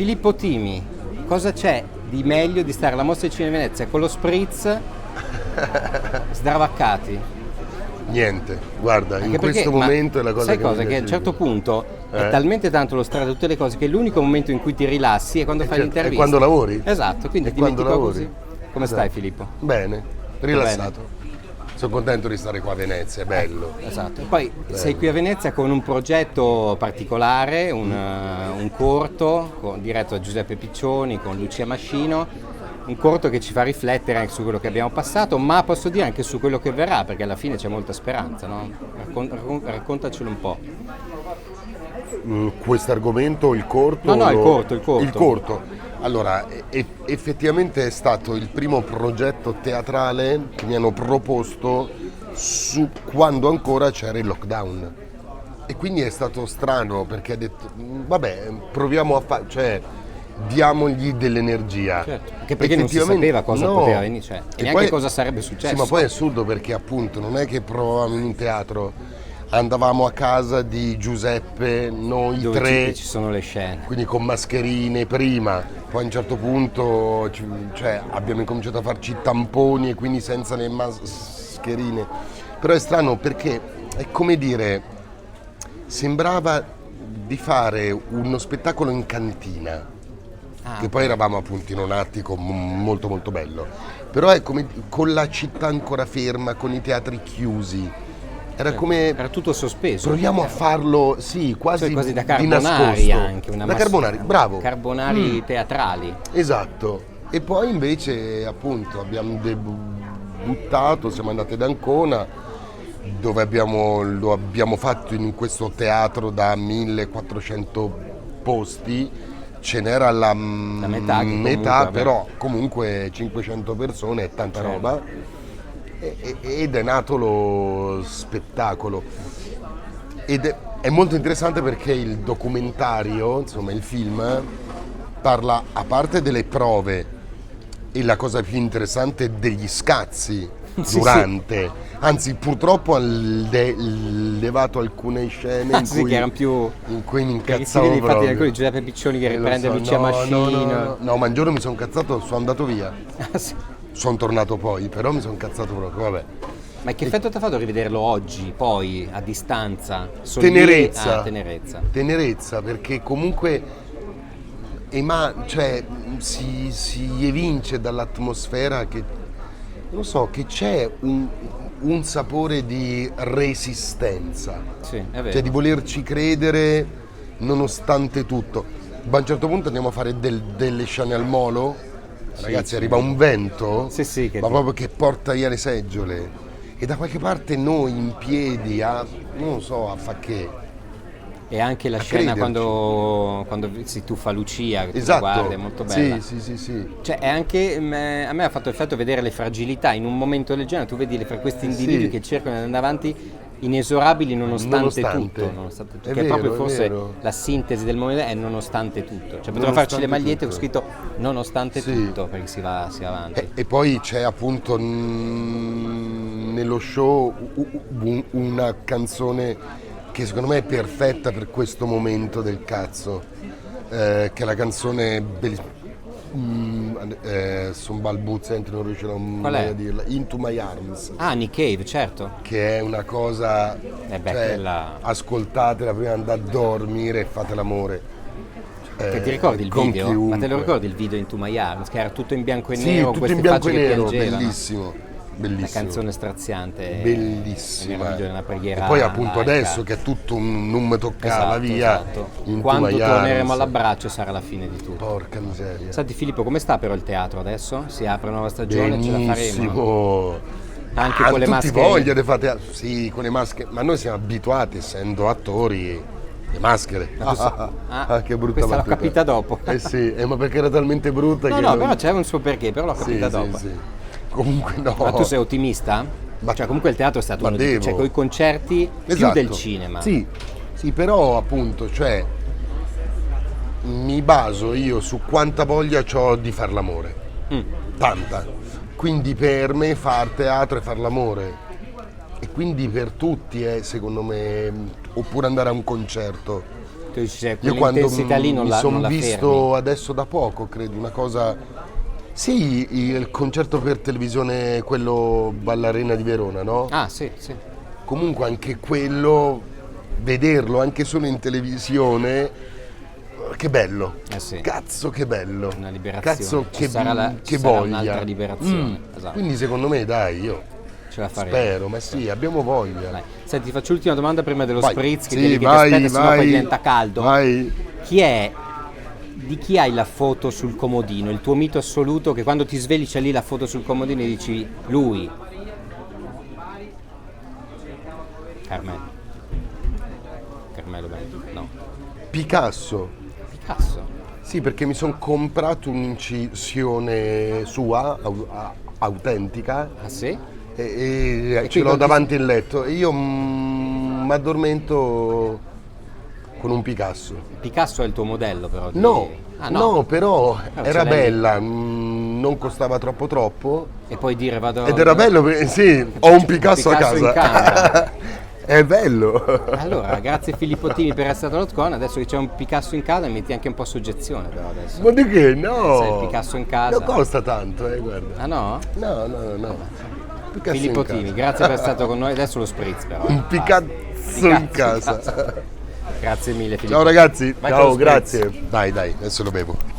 Filippo Timi, cosa c'è di meglio di stare alla Mostra di Cinema di Venezia con lo spritz sdravaccati? Niente, guarda, Anche in questo perché, momento è la cosa sai che cosa? mi Che a un piace certo di più. punto è talmente tanto lo strada tutte le cose che l'unico momento in cui ti rilassi è quando fai certo, l'intervista. è quando lavori. Esatto, quindi È ti quando metti qua lavori. così. Come stai, Filippo? Bene, rilassato. Sono contento di stare qua a Venezia, è bello. Esatto. Poi sei qui a Venezia con un progetto particolare, un corto diretto da Giuseppe Piccioni con Lucia Mascino, un corto che ci fa riflettere anche su quello che abbiamo passato, ma posso dire anche su quello che verrà, perché alla fine c'è molta speranza, no? Raccontacelo un po'. Questo argomento, il corto? No, il corto. Il corto. Allora, effettivamente è stato il primo progetto teatrale che mi hanno proposto quando ancora c'era il lockdown. E quindi è stato strano perché ha detto, vabbè, proviamo a fare, cioè, diamogli dell'energia. Certo, anche perché non si sapeva cosa poteva venire, cioè, e neanche cosa sarebbe successo. Sì, ma poi è assurdo perché appunto non è che provavamo in un teatro, andavamo a casa di Giuseppe, noi dove tre, ci sono le scene. quindi con mascherine prima, poi a un certo punto abbiamo incominciato a farci tamponi e quindi senza le mascherine. Però è strano perché è come dire, sembrava di fare uno spettacolo in cantina, che poi eravamo appunto in un attico molto molto bello, però è come con la città ancora ferma, con i teatri chiusi. Era come Era tutto sospeso. proviamo a farlo, sì, quasi Quasi da di Carbonari nascosto. anche. Da Carbonari, bravo. Carbonari teatrali. Esatto. E poi invece appunto abbiamo debuttato, siamo andati ad Ancona, dove lo abbiamo fatto in questo teatro da 1400 posti. Ce n'era la metà, metà, comunque, però comunque 500 persone è tanta Certo. roba. Ed è nato lo spettacolo. Ed è molto interessante perché il documentario, insomma il film, parla a parte delle prove e la cosa più interessante degli scazzi durante. Anzi, purtroppo ha levato alcune scene che erano più in cui mi che incazzavo infatti proprio. di alcuni Giuseppe Piccioni che Lo riprende so, Lucia Mascino. No, ma un giorno mi sono incazzato, sono andato via. Ah, sì. Sono tornato poi, però mi sono incazzato proprio, vabbè. Ma che effetto ti ha fatto rivederlo oggi, poi, a distanza? Tenerezza. Tenerezza. Perché comunque si evince dall'atmosfera che, non so, che c'è un sapore di resistenza. Sì, è vero. Cioè di volerci credere nonostante tutto. Ma a un certo punto andiamo a fare delle scene al molo. Ragazzi, arriva un vento, Sì, ma proprio che porta via le seggiole. E da qualche parte noi in piedi non so, a fa che. E anche la a scena crederci. quando si tuffa Lucia, che tu la Esatto. guardi, è molto bella. Sì. Cioè, è anche, a me ha fatto effetto vedere le fragilità in un momento del genere. Tu vedi questi individui che cercano di andare avanti inesorabili nonostante tutto. È Che è vero, proprio è forse vero. la sintesi del momento è nonostante tutto. Cioè, potremmo farci le magliette con scritto nonostante tutto, perché si va avanti. E poi c'è appunto nello show una canzone che secondo me è perfetta per questo momento del cazzo, che è la canzone sono balbuzienti, non riuscirò mai a dirla. Into My Arms. Ah, Nick Cave, certo. Che è una cosa, quella... ascoltatela prima di andare a dormire e fate l'amore. Che ti ricordi il con video? chiunque. Ma te lo ricordi il video in To My Arms? Che era tutto in bianco e Sì, nero, tutto queste in bianco facce e che nero, piangevano. bellissimo. Una canzone straziante, Bellissima. una preghiera E poi appunto laica. adesso che è tutto non mi toccava via. In Quando To My torneremo Arms. all'abbraccio sarà la fine di tutto. Porca miseria. Senti Filippo, come sta però il teatro adesso? Si apre una nuova stagione, ce la faremo? Benissimo. Anche con le tutti maschere? voglia di fare teatro. Sì, con le maschere, ma noi siamo abituati, essendo attori, le maschere. Che brutta questa l'ho battuta. capita dopo. Eh sì, ma perché era talmente brutta che No, però c'è un suo perché, però l'ho capita sì, dopo. sì. Comunque no. Ma tu sei ottimista? Cioè comunque il teatro è stato uno di cioè con i concerti più Esatto. del cinema. Sì, però appunto, cioè mi baso io su quanta voglia ho di far l'amore. Tanta. Quindi per me far teatro è far l'amore. E quindi per tutti secondo me, oppure andare a un concerto. Tu dici, cioè, Io quando quell'intensità lì non mi la sono visto fermi. adesso da poco, credo, una cosa... Sì, il concerto per televisione, quello Ballarena di Verona, no? Ah, sì, sì. Comunque anche quello, vederlo anche solo in televisione, che bello. Sì. Cazzo che bello. Una liberazione. Cazzo Ci che, sarà che sarà voglia. un'altra liberazione. Esatto. Quindi secondo me dai, io Ce la faremo. spero, ma sì, abbiamo voglia. Dai. Senti, ti faccio l'ultima domanda prima dello Vai. spritz, che Sì, devi che vai, ti aspetta, sennò vai, poi diventa caldo. vai. Di chi hai la foto sul comodino? Il tuo mito assoluto che quando ti svegli c'è lì la foto sul comodino e dici lui. Carmelo Bento, no. Picasso. Picasso. Sì, perché mi sono comprato un'incisione sua, autentica, Ah sì? e ce qui l'ho non ti- davanti il letto e io mi addormento con un Picasso. Picasso è il tuo modello però? No, Ah, no, però ce era l'hai lì. bella, non costava troppo E poi dire vado... ed era bello, sì, ho un Picasso a Picasso in casa. camera. È bello. Allora, grazie Filippo Tini per essere stato con. Adesso che c'è un Picasso in casa mi metti anche un po' soggezione però adesso. Ma di che? No. Se il Picasso in casa. Non costa tanto, guarda. Ah no? No. Picasso Filippo in casa. Tini, grazie per essere stato con noi. Adesso lo spritz però. Un Picasso in casa. Grazie mille Filippo. Ciao ragazzi, Vai con ciao, lo spritz. grazie. Dai, adesso lo bevo.